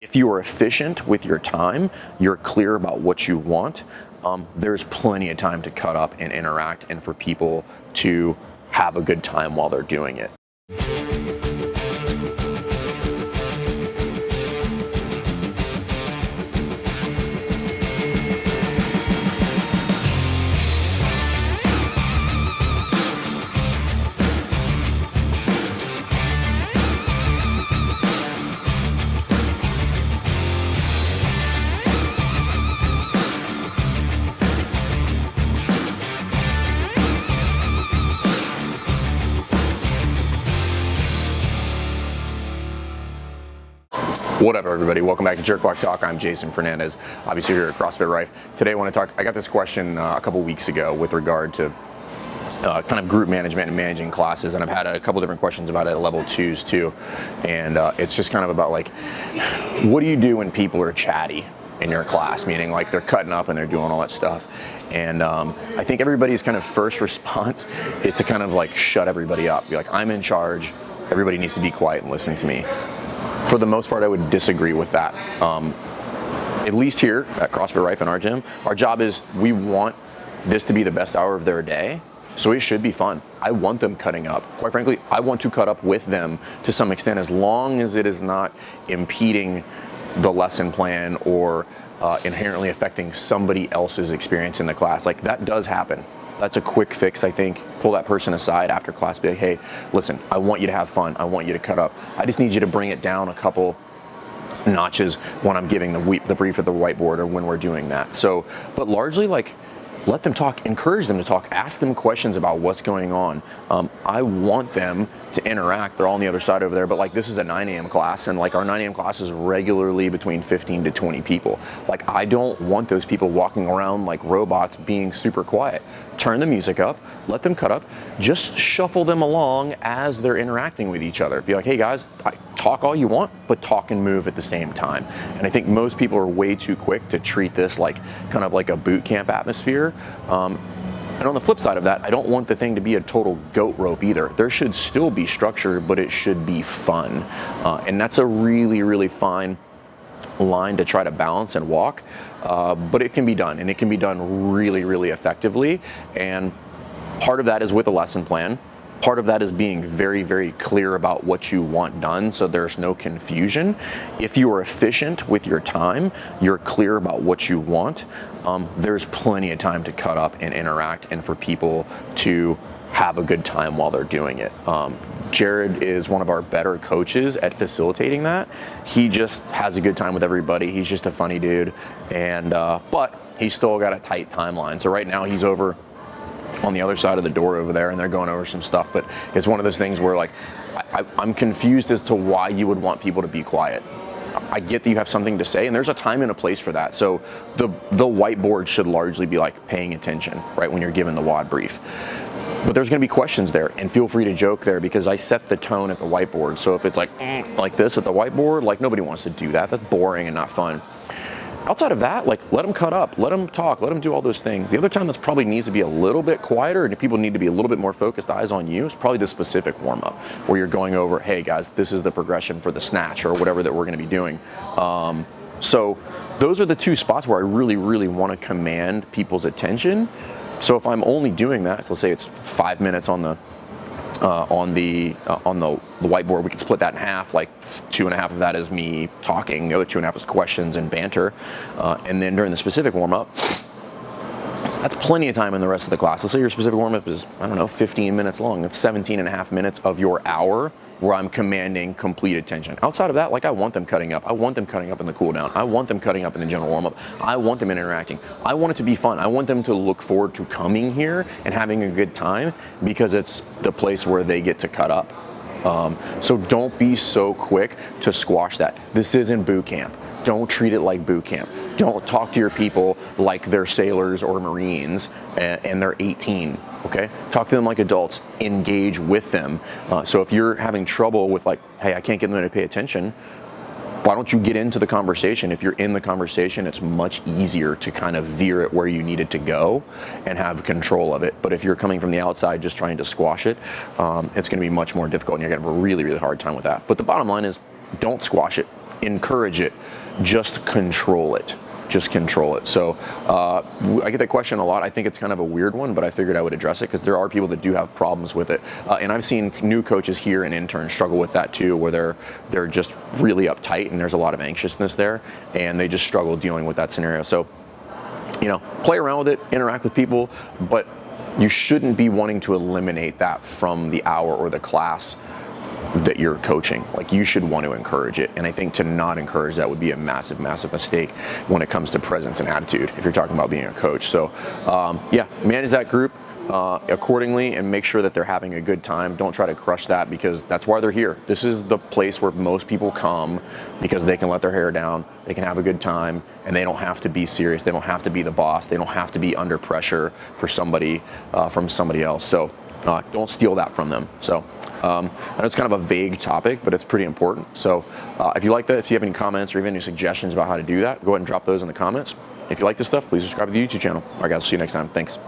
If you are efficient with your time, you're clear about what you want, there's plenty of time to cut up and interact and for people to have a good time while they're doing it. What up, everybody? Welcome back to Jerk Walk Talk. I'm Jason Fernandez, obviously here at Crossfit Rife. Today I want to talk, I got this question a couple weeks ago with regard to kind of group management and managing classes, and I've had a couple different questions about it at level 2s too. And it's just kind of about like, what do you do when people are chatty in your class? Meaning like they're cutting up and they're doing all that stuff. And I think everybody's kind of first response is to kind of like shut everybody up. Be like, I'm in charge. Everybody needs to be quiet and listen to me. For the most part, I would disagree with that. At least here at CrossFit Rife in our gym, our job is we want this to be the best hour of their day, so it should be fun. I want them cutting up. Quite frankly, I want to cut up with them to some extent, as long as it is not impeding the lesson plan or inherently affecting somebody else's experience in the class. Like, that does happen. That's a quick fix, I think. Pull that person aside after class, be like, hey, listen, I want you to have fun. I want you to cut up. I just need you to bring it down a couple notches when I'm giving the brief at the whiteboard or when we're doing that. So, but largely, like, let them talk, encourage them to talk, ask them questions about what's going on. I want them to interact. They're all on the other side over there, but like, this is a 9 a.m. class, and like our 9 a.m. class is regularly between 15 to 20 people. Like, I don't want those people walking around like robots being super quiet. Turn the music up, let them cut up, just shuffle them along as they're interacting with each other. Be like, hey guys, talk all you want, but talk and move at the same time. And I think most people are way too quick to treat this like kind of like a boot camp atmosphere. And on the flip side of that, I don't want the thing to be a total goat rope either. There should still be structure, but it should be fun. And that's a really, really fine line to try to balance and walk. But it can be done, and it can be done really, really effectively. And part of that is with a lesson plan. Part of that is being very, very clear about what you want done, so there's no confusion. If you are efficient with your time, you're clear about what you want, there's plenty of time to cut up and interact and for people to have a good time while they're doing it. Jared is one of our better coaches at facilitating that. He just has a good time with everybody. He's just a funny dude, and but he's still got a tight timeline. So right now he's over on the other side of the door over there, and they're going over some stuff. But it's one of those things where like I'm confused as to why you would want people to be quiet. I get that you have something to say, and there's a time and a place for that. So the whiteboard should largely be like paying attention, right, when you're given the WOD brief. But there's going to be questions there, and feel free to joke there, because I set the tone at the whiteboard. So if it's like this at the whiteboard, like, nobody wants to do that. That's boring and not fun. Outside of that, like, let them cut up, let them talk, let them do all those things. The other time that's probably needs to be a little bit quieter and people need to be a little bit more focused, eyes on you, is probably the specific warm-up where you're going over, hey guys, this is the progression for the snatch or whatever that we're going to be doing. So those are the two spots where I really, really want to command people's attention. So if I'm only doing that, so let's say it's 5 minutes on the whiteboard, we can split that in half. Like 2.5 of that is me talking, the other 2.5 is questions and banter, and then during the specific warm-up, that's plenty of time in the rest of the class. Let's say your specific warm-up is, I don't know, 15 minutes long. It's 17.5 minutes of your hour where I'm commanding complete attention. Outside of that, like, I want them cutting up. I want them cutting up in the cool down. I want them cutting up in the general warm-up. I want them interacting. I want it to be fun. I want them to look forward to coming here and having a good time, because it's the place where they get to cut up. So don't be so quick to squash that. This isn't boot camp. Don't treat it like boot camp. Don't talk to your people like they're sailors or Marines and they're 18, okay? Talk to them like adults. Engage with them. So if you're having trouble with, like, hey, I can't get them to pay attention, why don't you get into the conversation? If you're in the conversation, it's much easier to kind of veer it where you need it to go and have control of it. But if you're coming from the outside just trying to squash it, it's going to be much more difficult, and you're going to have a really, really hard time with that. But the bottom line is, don't squash it. encourage it, just control it. Just control it. So I get that question a lot. I think it's kind of a weird one, but I figured I would address it because there are people that do have problems with it. And I've seen new coaches here and interns struggle with that too, where they're just really uptight and there's a lot of anxiousness there, and they just struggle dealing with that scenario. So, play around with it, interact with people, but you shouldn't be wanting to eliminate that from the hour or the class that you're coaching. Like, you should want to encourage it. And I think to not encourage that would be a massive, massive mistake when it comes to presence and attitude if you're talking about being a coach. So manage that group accordingly and make sure that they're having a good time. Don't try to crush that, because that's why they're here. This is the place where most people come because they can let their hair down, they can have a good time, and they don't have to be serious. They don't have to be the boss. They don't have to be under pressure for somebody from somebody else. So don't steal that from them. So I know it's kind of a vague topic, but it's pretty important. So if you like that, if you have any comments or even any suggestions about how to do that, go ahead and drop those in the comments. If you like this stuff, please subscribe to the YouTube channel. All right, guys, see you next time. Thanks.